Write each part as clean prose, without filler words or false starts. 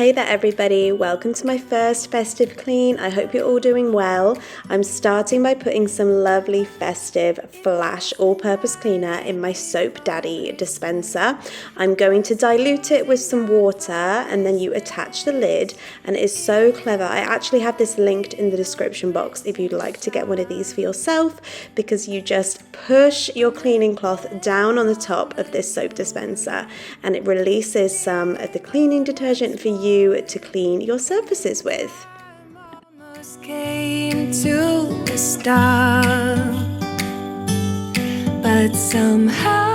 Hey there everybody, welcome to my first festive clean. I hope you're all doing well. I'm starting by putting some lovely Festive Flash all-purpose cleaner in my Soap Daddy dispenser. I'm going to dilute it with some water and then you attach the lid, and it is so clever. I actually have this linked in the description box if you'd like to get one of these for yourself, because you just push your cleaning cloth down on the top of this soap dispenser and it releases some of the cleaning detergent for you to clean your surfaces with. Came to a stop, but somehow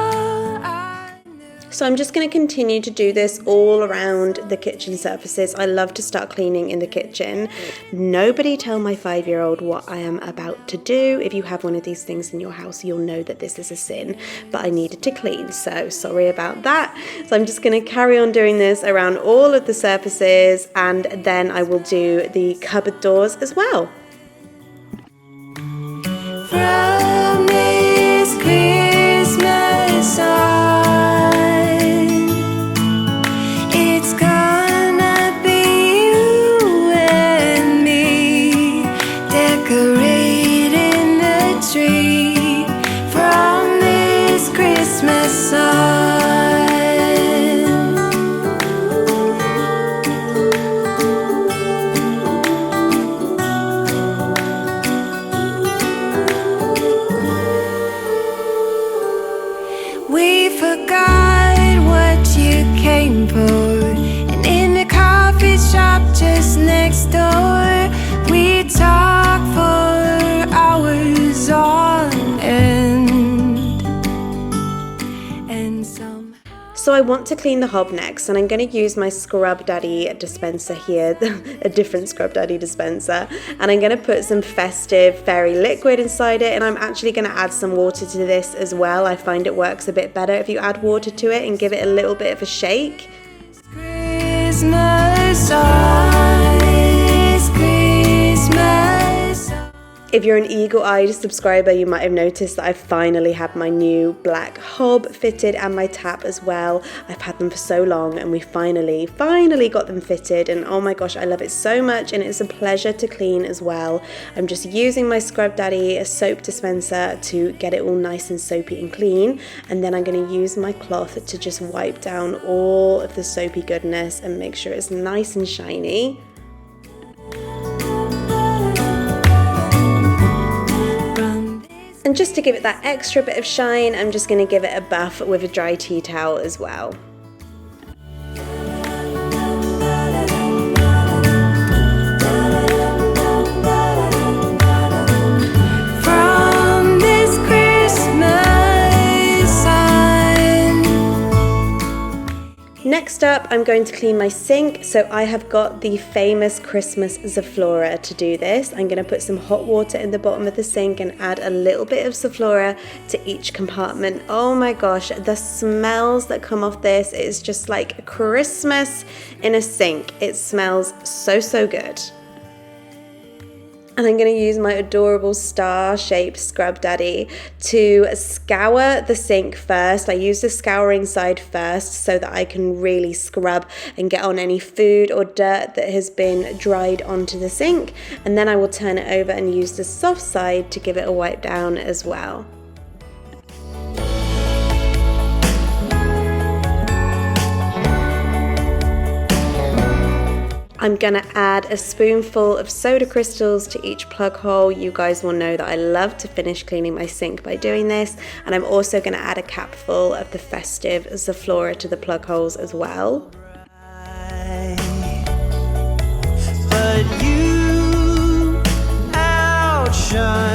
So I'm just going to continue to do this all around the kitchen surfaces. I love to start cleaning in the kitchen. Nobody tell my 5-year-old what I am about to do. If you have one of these things in your house, you'll know that this is a sin, but I needed to clean, so sorry about that. So I'm just going to carry on doing this around all of the surfaces, and then I will do the cupboard doors as well. From this Christmas on, we forgot what you came for, and in the coffee shop just next door, we talk for hours on end. So I want to clean the hob next, and I'm going to use my Scrub Daddy dispenser here, a different Scrub Daddy dispenser, and I'm going to put some Festive Fairy liquid inside it, and I'm actually going to add some water to this as well. I find it works a bit better if you add water to it and give it a little bit of a shake. Christmas If you're an eagle-eyed subscriber, you might have noticed that I finally had my new black hob fitted and my tap as well. I've had them for so long and we finally got them fitted, and oh my gosh, I love it so much, and it's a pleasure to clean as well. I'm just using my Scrub Daddy soap dispenser to get it all nice and soapy and clean, and then I'm going to use my cloth to just wipe down all of the soapy goodness and make sure it's nice and shiny. And just to give it that extra bit of shine, I'm just going to give it a buff with a dry tea towel as well. Next up, I'm going to clean my sink. So I have got the famous Christmas Zaflora to do this. I'm going to put some hot water in the bottom of the sink and add a little bit of Zaflora to each compartment. Oh my gosh, the smells that come off this is just like Christmas in a sink. It smells so good. And I'm going to use my adorable star-shaped Scrub Daddy to scour the sink first. I use the scouring side first so that I can really scrub and get on any food or dirt that has been dried onto the sink. And then I will turn it over and use the soft side to give it a wipe down as well. I'm gonna add a spoonful of soda crystals to each plug hole. You guys will know that I love to finish cleaning my sink by doing this. And I'm also gonna add a capful of the Festive Zaflora to the plug holes as well. But you outshine.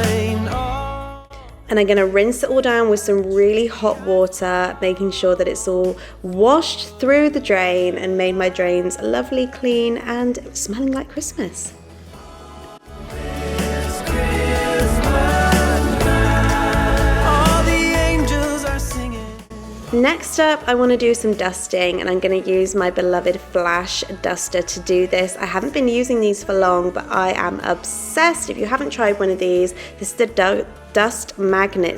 And I'm going to rinse it all down with some really hot water, making sure that it's all washed through the drain and made my drains lovely, clean and smelling like Christmas. Next up, I want to do some dusting, and I'm going to use my beloved Flash duster to do this. I haven't been using these for long, but I am obsessed. If you haven't tried one of these, this is the Dust Magnet,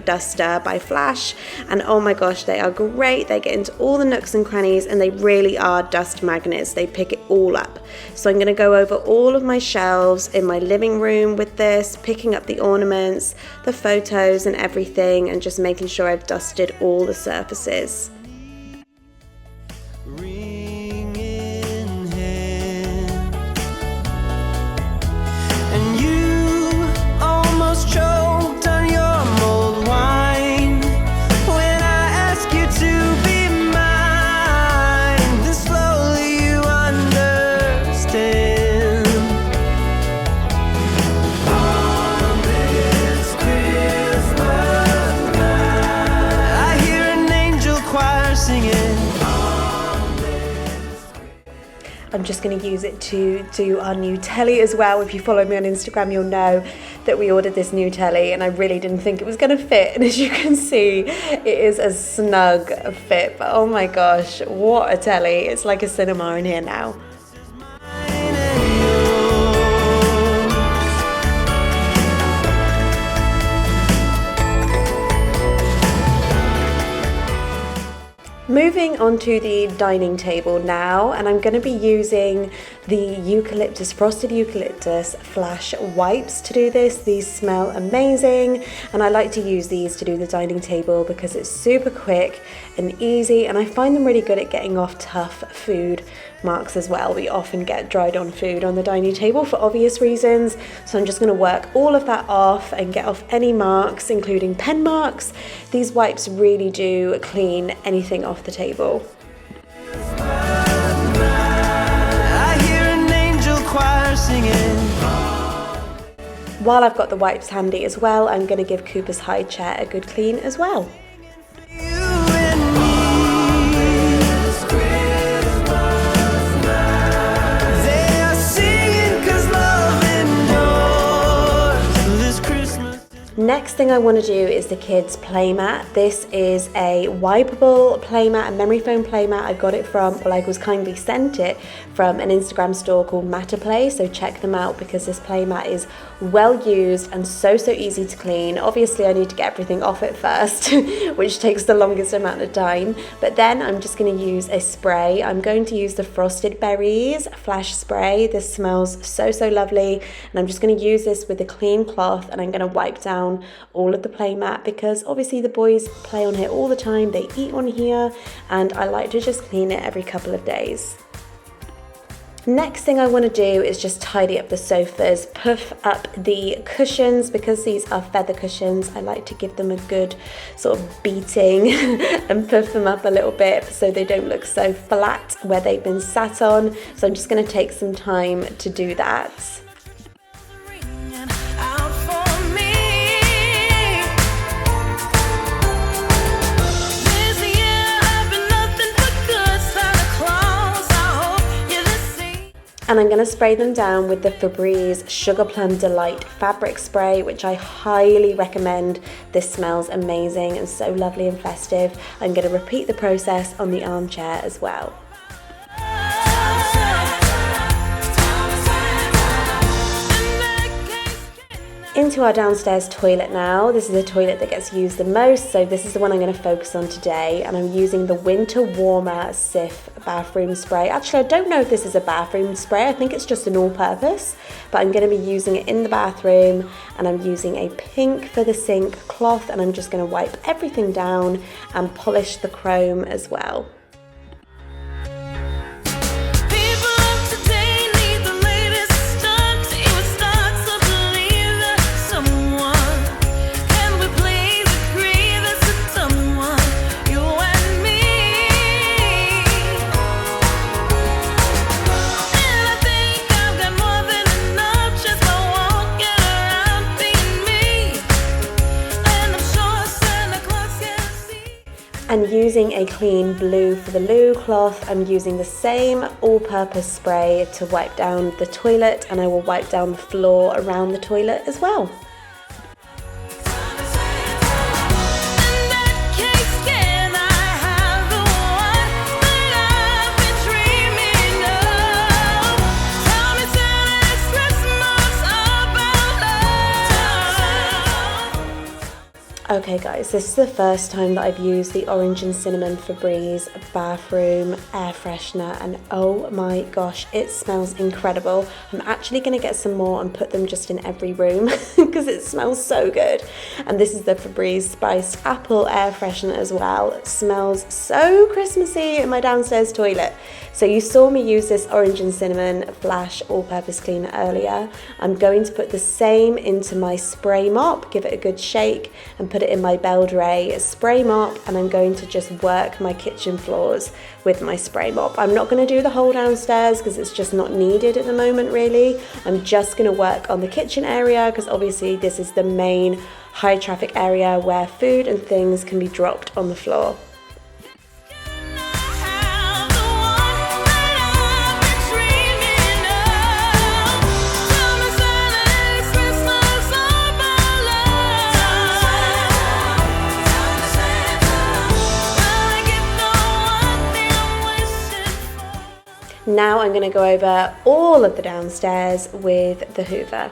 duster by Flash, and oh my gosh, they are great. They get into all the nooks and crannies, and they really are dust magnets. They pick it all up. So I'm going to go over all of my shelves in my living room with this, picking up the ornaments, the photos and everything, and just making sure I've dusted all the surfaces. I'm just going to use it to do our new telly as well. If you follow me on Instagram, you'll know that we ordered this new telly, and I really didn't think it was going to fit. And as you can see, it is a snug fit. But oh my gosh, what a telly. It's like a cinema in here now. Moving on to the dining table now, and I'm going to be using the frosted eucalyptus flash wipes to do this. These smell amazing, and I like to use these to do the dining table because it's super quick and easy, and I find them really good at getting off tough food marks as well. We often get dried on food on the dining table for obvious reasons, so I'm just going to work all of that off and get off any marks, including pen marks. These wipes really do clean anything off the table. While I've got the wipes handy as well, I'm going to give Cooper's high chair a good clean as well. Next thing I want to do is the kids playmat. This is a wipeable playmat, a memory foam playmat. I got it from, well, I was kindly sent it from an Instagram store called Matter Play, so check them out because this playmat is well used and so easy to clean. Obviously I need to get everything off it first, which takes the longest amount of time, but then I'm just going to use a spray. I'm going to use the Frosted Berries Flash Spray. This smells so lovely, and I'm just going to use this with a clean cloth, and I'm going to wipe down all of the playmat because obviously the boys play on here all the time, they eat on here, and I like to just clean it every couple of days. Next thing I want to do is just tidy up the sofas, puff up the cushions. Because these are feather cushions, I like to give them a good sort of beating and puff them up a little bit so they don't look so flat where they've been sat on. So I'm just going to take some time to do that. And I'm going to spray them down with the Febreze Sugar Plum Delight fabric spray, which I highly recommend. This smells amazing and so lovely and festive. I'm going to repeat the process on the armchair as well. Into our downstairs toilet now. This is the toilet that gets used the most, so this is the one I'm going to focus on today, and I'm using the Winter Warmer Cif bathroom spray. Actually, I don't know if this is a bathroom spray, I think it's just an all-purpose, but I'm going to be using it in the bathroom, and I'm using a pink for the sink cloth, and I'm just going to wipe everything down and polish the chrome as well. And using a clean blue for the loo cloth, I'm using the same all-purpose spray to wipe down the toilet, and I will wipe down the floor around the toilet as well. Okay guys, this is the first time that I've used the orange and cinnamon Febreze bathroom air freshener, and oh my gosh, it smells incredible. I'm actually going to get some more and put them just in every room because it smells so good. And this is the Febreze spiced apple air freshener as well. It smells so Christmassy in my downstairs toilet. So you saw me use this orange and cinnamon flash all-purpose cleaner earlier. I'm going to put the same into my spray mop, give it a good shake, and put it in my Beldray spray mop, and I'm going to just work my kitchen floors with my spray mop. I'm not going to do the whole downstairs because it's just not needed at the moment really. I'm just going to work on the kitchen area because obviously this is the main high traffic area where food and things can be dropped on the floor. Now I'm going to go over all of the downstairs with the Hoover.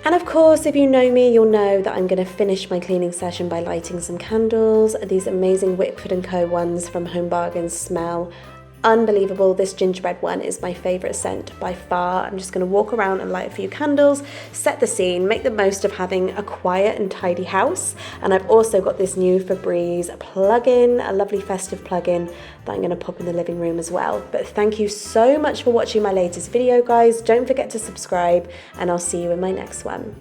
And of course, if you know me, you'll know that I'm going to finish my cleaning session by lighting some candles. These amazing Whitford & Co. ones from Home Bargains smell unbelievable. This gingerbread one is my favourite scent by far. I'm just going to walk around and light a few candles, set the scene, make the most of having a quiet and tidy house. And I've also got this new Febreze plug-in, a lovely festive plug-in that I'm going to pop in the living room as well. But thank you so much for watching my latest video, guys. Don't forget to subscribe, and I'll see you in my next one.